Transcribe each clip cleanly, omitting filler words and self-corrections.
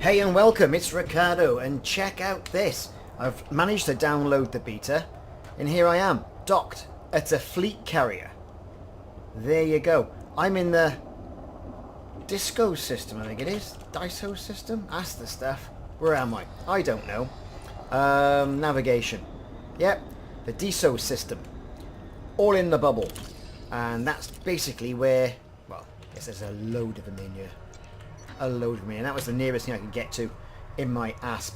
Hey and welcome, it's Ricardo, and check out this. I've managed to download the beta, and here I am, docked at a fleet carrier. There you go. I'm in the Disco system, I think it is. Diso system? That's the stuff. Where am I? I don't know. Navigation. Yep, the Diso system. All in the bubble. And that's basically where, well, I guess there's a load of them in here. A load of them, and that was the nearest thing I could get to in my ASP.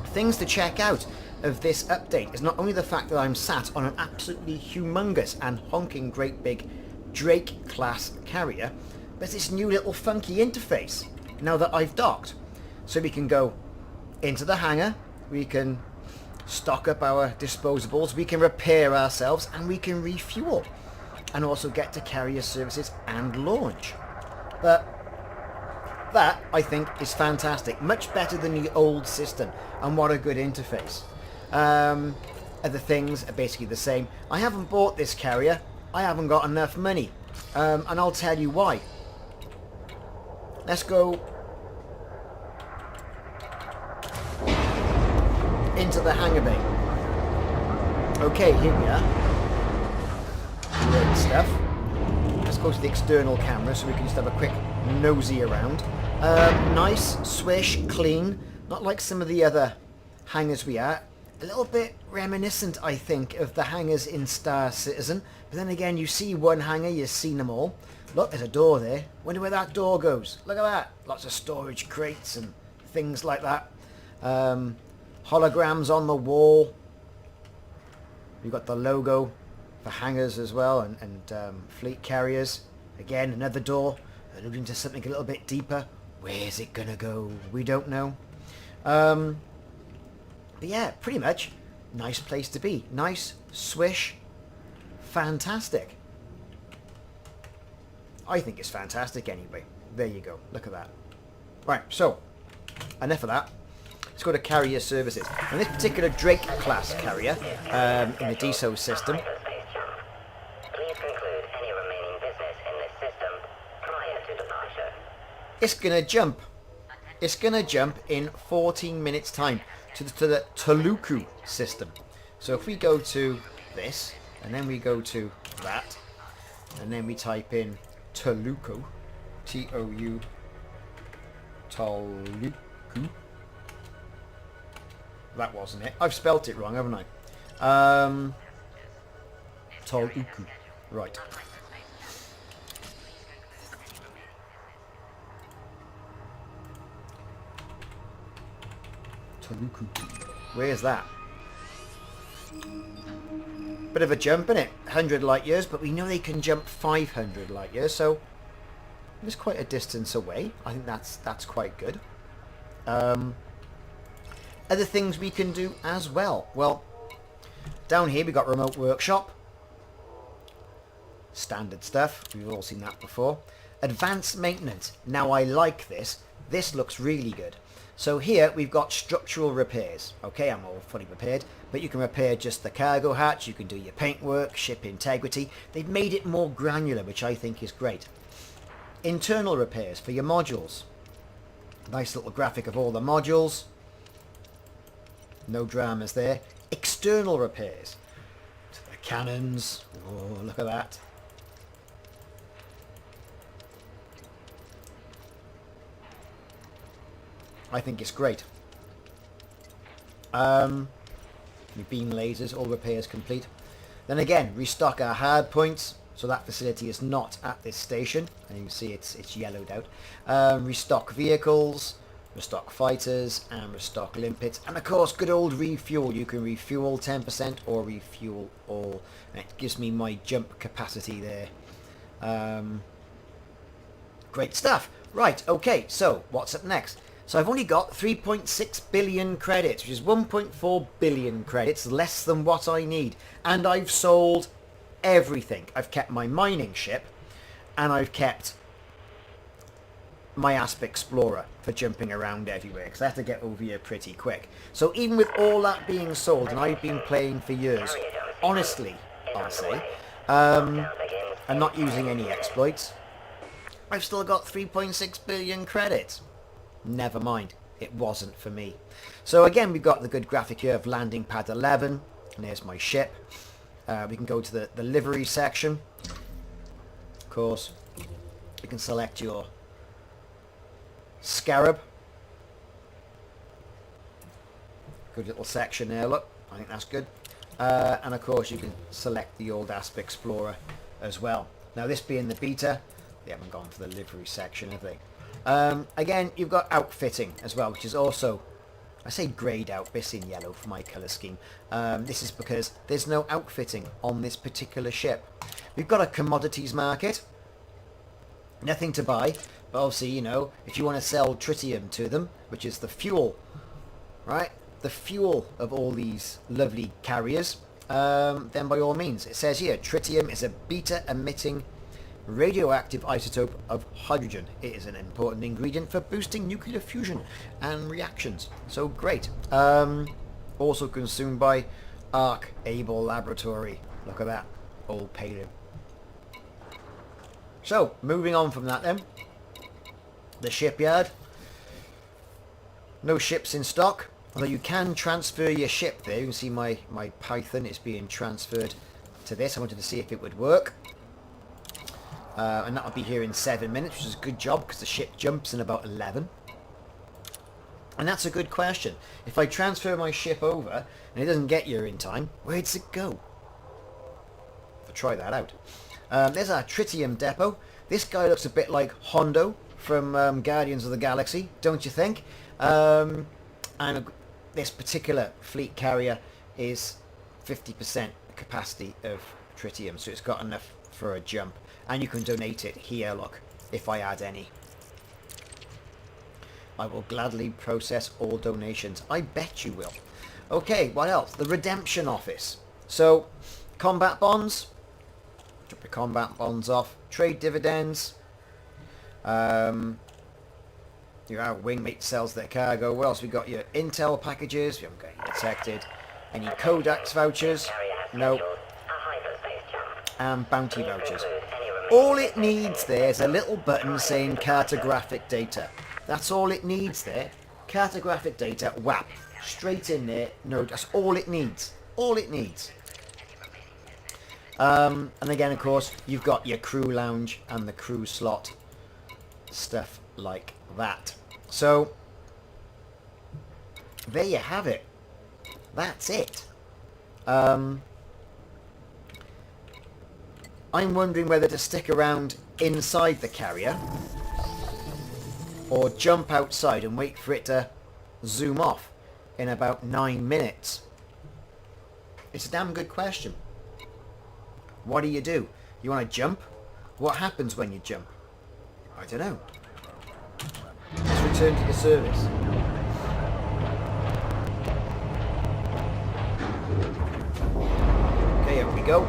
Things to check out of this update is not only the fact that I'm sat on an absolutely humongous and honking great big Drake class carrier, but this new little funky interface now that I've docked. So we can go into the hangar, we can stock up our disposables, we can repair ourselves, and we can refuel, and also get to carrier services and launch. But that, I think, is fantastic. Much better than the old system, and what a good interface. Other things are basically the same. I haven't bought this carrier. I haven't got enough money. And I'll tell you why. Let's go into the hangar bay. Okay, here we are. Great stuff. Let's go to the external camera so we can just have a quick nosy around. Nice, swish, clean. Not like some of the other hangars we are. A little bit reminiscent, I think, of the hangars in Star Citizen. But then again, you see one hangar, you've seen them all. Look, there's a door there. Wonder where that door goes. Look at that. Lots of storage crates and things like that. Holograms on the wall. You've got the logo for hangars as well, and fleet carriers. Again, another door. Alluding to something a little bit deeper. Where's it gonna go? We don't know. But yeah, pretty much nice place to be. Nice, swish, fantastic. I think it's fantastic anyway. There you go. Look at that. Right, so enough of that. Let's go to carrier services. And this particular Drake class carrier in the Diso system. It's gonna jump. It's gonna jump in 14 minutes time to the Toluku system. So if we go to this, and then we go to that, and then we type in Toluku, T-O-U, Toluku. That wasn't it. I've spelt it wrong, haven't I? Toluku. Right. Where's that? Bit of a jump, innit? 100 light years, but we know they can jump 500 light years, so it's quite a distance away. I think that's quite good. Other things we can do as well. Well, down here we got remote workshop. Standard stuff. We've all seen that before. Advanced maintenance. Now I like this. This looks really good. So here we've got structural repairs. Okay, I'm all fully prepared, but you can repair just the cargo hatch, you can do your paintwork, ship integrity. They've made it more granular, which I think is great. Internal repairs for your modules. Nice little graphic of all the modules. No dramas there. External repairs. To the cannons. Oh, look at that. I think it's great. Your beam lasers, all repairs complete. Then again, restock our hard points. So that facility is not at this station. And you can see it's yellowed out. Restock vehicles, restock fighters, and restock limpets. And of course, good old refuel. You can refuel 10% or refuel all. And it gives me my jump capacity there. Great stuff. Right, okay, so what's up next? So I've only got 3.6 billion credits, which is 1.4 billion credits, less than what I need. And I've sold everything. I've kept my mining ship, and I've kept my Asp Explorer for jumping around everywhere, because I have to get over here pretty quick. So even with all that being sold, and I've been playing for years, honestly, I'll say, and not using any exploits, I've still got 3.6 billion credits. never mind, it wasn't for me. So again, we've got the good graphic here of landing pad 11, and there's my ship. We can go to the livery section. Of course, you can select your scarab. Good little section there, look. I think that's good. And of course you can select the old Asp Explorer as well. Now this being the beta, they haven't gone for the livery section, have they? Again, you've got outfitting as well, which is also, I say greyed out, but it's in yellow for my colour scheme. This is because there's no outfitting on this particular ship. We've got a commodities market. Nothing to buy, but obviously, you know, if you want to sell tritium to them, which is the fuel, right? The fuel of all these lovely carriers, then by all means. It says here, tritium is a beta-emitting radioactive isotope of hydrogen. It is an important ingredient for boosting nuclear fusion and reactions. So great. Also consumed by Arc Able Laboratory. Look at that. Old payload. So, moving on from that then. The shipyard. No ships in stock. Although you can transfer your ship there. You can see my Python is being transferred to this. I wanted to see if it would work. And that'll be here in 7 minutes, which is a good job because the ship jumps in about 11. And that's a good question. If I transfer my ship over and it doesn't get here in time, where does it go? I'll try that out. There's our tritium depot. This guy looks a bit like Hondo from Guardians of the Galaxy, don't you think? And this particular fleet carrier is 50% capacity of tritium, so it's got enough for a jump. And you can donate it here, look, if I add any. I will gladly process all donations. I bet you will. Okay, what else? The redemption office. So, combat bonds. Drop your combat bonds off. Trade dividends. Your wingmate sells their cargo. What else? We got your intel packages. We haven't got any detected. Any Codex vouchers? No. And bounty vouchers. All it needs there is a little button saying cartographic data. That's all it needs there. Cartographic data, whap. Straight in there. No, that's all it needs. All it needs. And again, of course, you've got your crew lounge and the crew slot. Stuff like that. So, there you have it. That's it. I'm wondering whether to stick around inside the carrier or jump outside and wait for it to zoom off in about 9 minutes. It's a damn good question. What do? You want to jump? What happens when you jump? I don't know. Let's return to the service. Okay, here we go.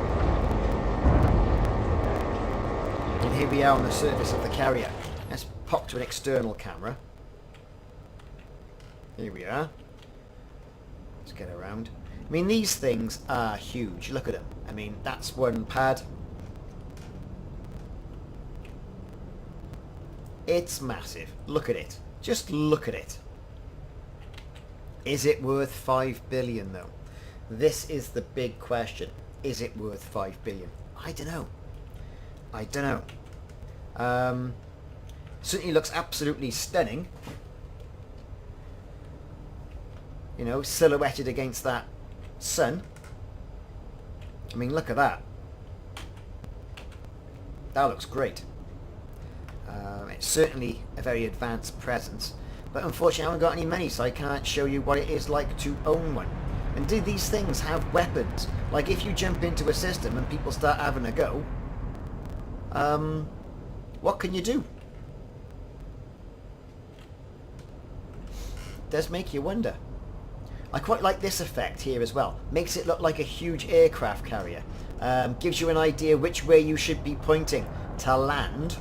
And here we are on the surface of the carrier. Let's pop to an external camera. Here we are. Let's get around. I mean, these things are huge. Look at them. I mean, that's one pad. It's massive. Look at it. Just look at it. Is it worth 5 billion though? This is the big question. Is it worth 5 billion? I don't know. I don't know. Certainly looks absolutely stunning. You know, silhouetted against that sun. I mean, look at that. That looks great. It's certainly a very advanced presence, but unfortunately I haven't got any money, so I can't show you what it is like to own one. And do these things have weapons? Like, if you jump into a system and people start having a go, what can you do? It does make you wonder. I quite like this effect here as well. Makes it look like a huge aircraft carrier. Gives you an idea which way you should be pointing to land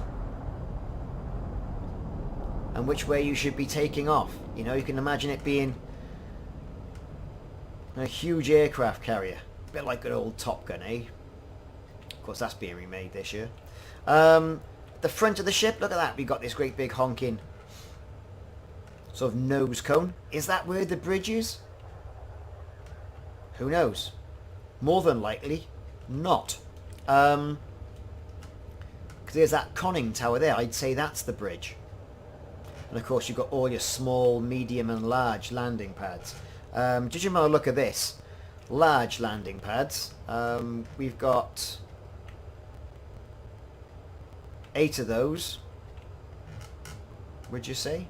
and which way you should be taking off. You know, you can imagine it being a huge aircraft carrier. A bit like an old Top Gun, eh? Of course, that's being remade this year. The front of the ship, look at that. We've got this great big honking sort of nose cone. Is that where the bridge is? Who knows? More than likely, not. Because there's that conning tower there. I'd say that's the bridge. And of course you've got all your small, medium and large landing pads. Judging by a look at this, large landing pads, we've got 8 of those, would you say?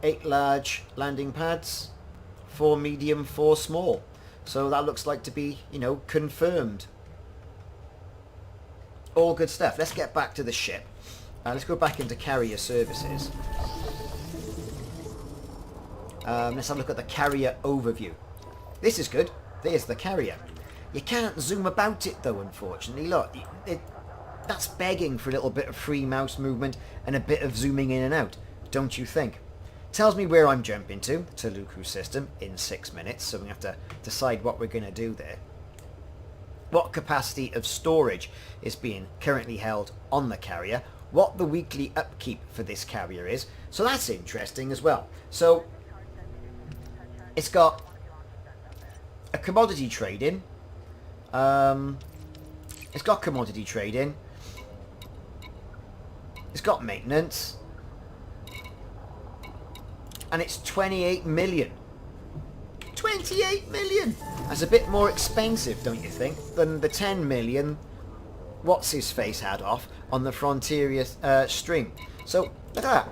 8 large landing pads, 4 medium, 4 small. So that looks like to be, you know, confirmed. All good stuff. Let's get back to the ship. Let's go back into carrier services. Let's have a look at the carrier overview. This is good. There's the carrier. You can't zoom about it though, unfortunately. Look, that's begging for a little bit of free mouse movement and a bit of zooming in and out, don't you think? Tells me where I'm jumping to Luku system in 6 minutes, so we have to decide what we're going to do there. What capacity of storage is being currently held on the carrier, what the weekly upkeep for this carrier is, so that's interesting as well. So it's got a commodity trading, it's got commodity trading, it's got maintenance, and it's 28 million. 28 million! That's a bit more expensive, don't you think, than the 10 million what's-his-face had off on the Frontier stream. So, look at that.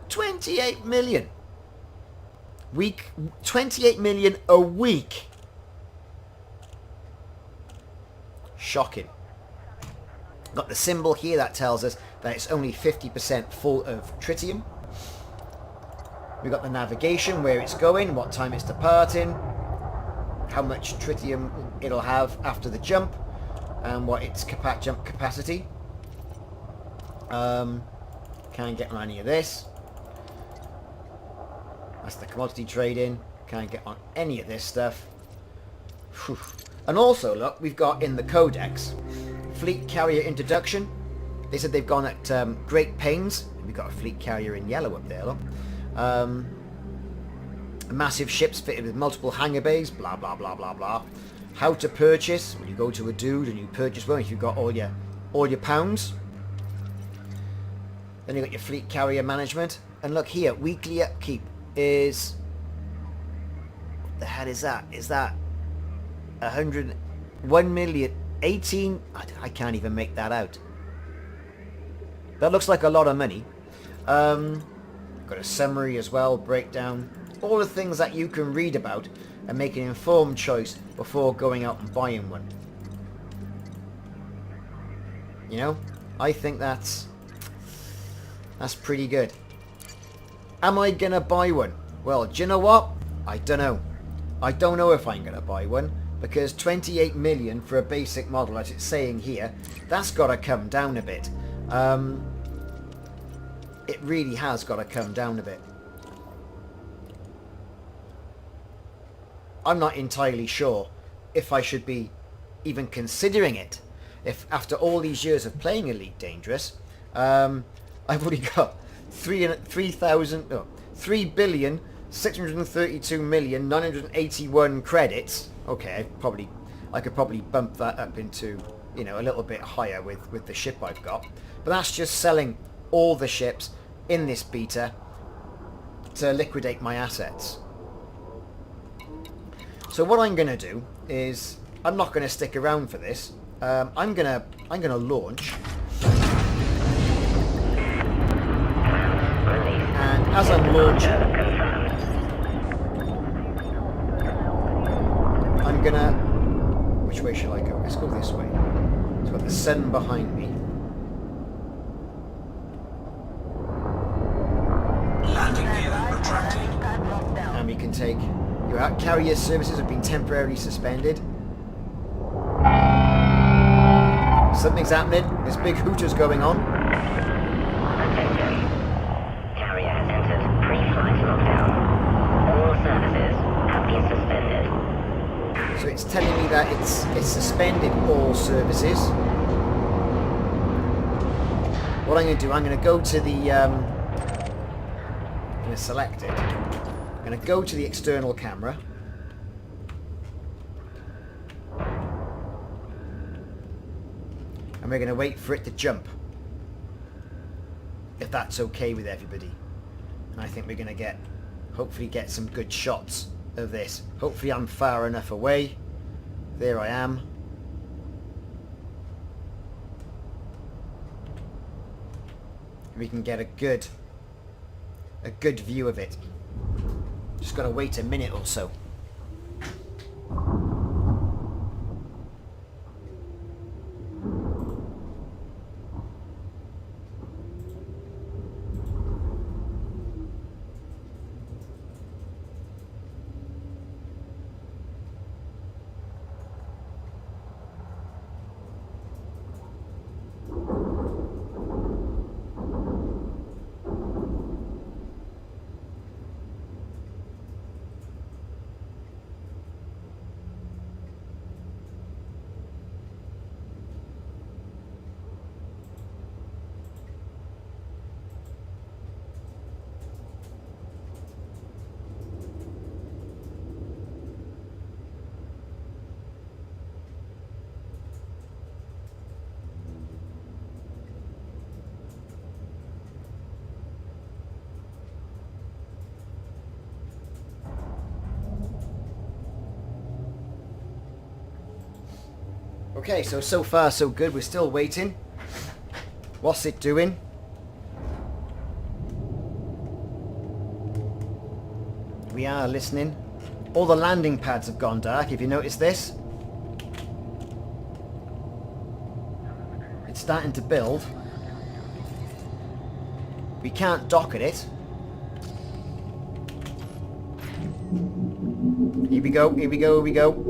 28 million. 28 million a week. Shocking. Got the symbol here that tells us that it's only 50% full of tritium. We've got the navigation, where it's going, what time it's departing, how much tritium it'll have after the jump, and what its jump capacity. Can't get on any of this. That's the commodity trading. Can't get on any of this stuff. Whew. And also, look, we've got in the codex, fleet carrier introduction. They said they've gone at great pains. We've got a fleet carrier in yellow up there, look. Massive ships fitted with multiple hangar bays, blah blah blah blah blah. How to purchase, when you go to a dude and you purchase one, if you've got all your pounds. Then you've got your fleet carrier management. And look here, weekly upkeep is, what the hell is that? Is that 1 million, 18? I can't even make that out. That looks like a lot of money. Got a summary as well, breakdown, all the things that you can read about and make an informed choice before going out and buying one. You know, I think that's pretty good. Am I gonna buy one? Well, do you know what? I don't know. I don't know if I'm gonna buy one, because 28 million for a basic model, as it's saying here, that's got to come down a bit. It really has got to come down a bit. I'm not entirely sure if I should be even considering it. If after all these years of playing Elite Dangerous, I've already got 3,632,981 credits. Okay, I could probably bump that up into, you know, a little bit higher with the ship I've got. But that's just selling all the ships in this beta to liquidate my assets. So what I'm going to do is, I'm not going to stick around for this. I'm gonna launch, and as I'm launching, I'm gonna, which way shall I go? Let's go this way. It's got the sun behind me. And we can take, your carrier services have been temporarily suspended. Something's happening. This big hooter's going on. Attention. Carrier has entered pre-flight lockdown. All services have been suspended. So it's telling me that it's suspended all services. What I'm going to do, I'm going to go to the going to select it. I'm going to go to the external camera. And we're going to wait for it to jump. If that's okay with everybody. And I think we're going to hopefully get some good shots of this. Hopefully I'm far enough away. There I am. We can get a good view of it. Just got to wait a minute or so. Okay, so far so good. We're still waiting. What's it doing? We are listening. All the landing pads have gone dark, if you notice this. It's starting to build. We can't dock at it. Here we go, here we go, here we go.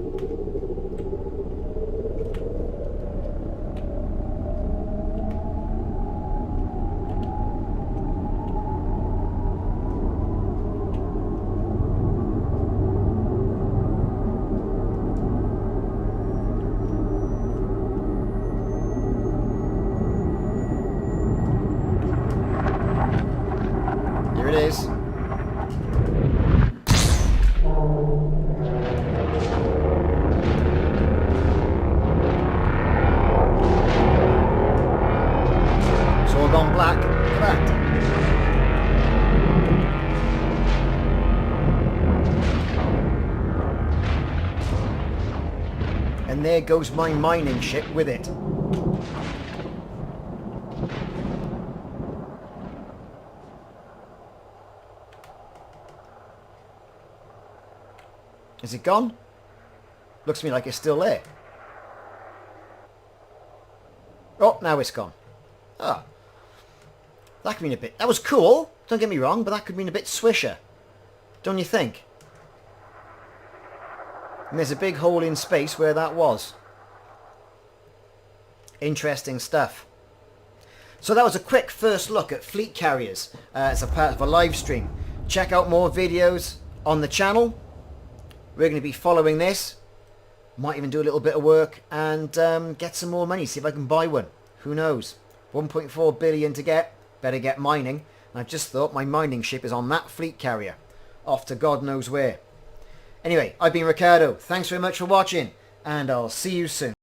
And there goes my mining ship with it. Is it gone? Looks to me like it's still there. Oh, now it's gone. Ah. That could mean a bit... That was cool, don't get me wrong, but that could mean a bit swisher. Don't you think? And there's a big hole in space where that was. Interesting stuff. So that was a quick first look at fleet carriers as a part of a live stream. Check out more videos on the channel. We're going to be following this. Might even do a little bit of work and get some more money. See if I can buy one. Who knows? 1.4 billion to get. Better get mining. And I've just thought my mining ship is on that fleet carrier. Off to God knows where. Anyway, I've been Ricardo. Thanks very much for watching. And I'll see you soon.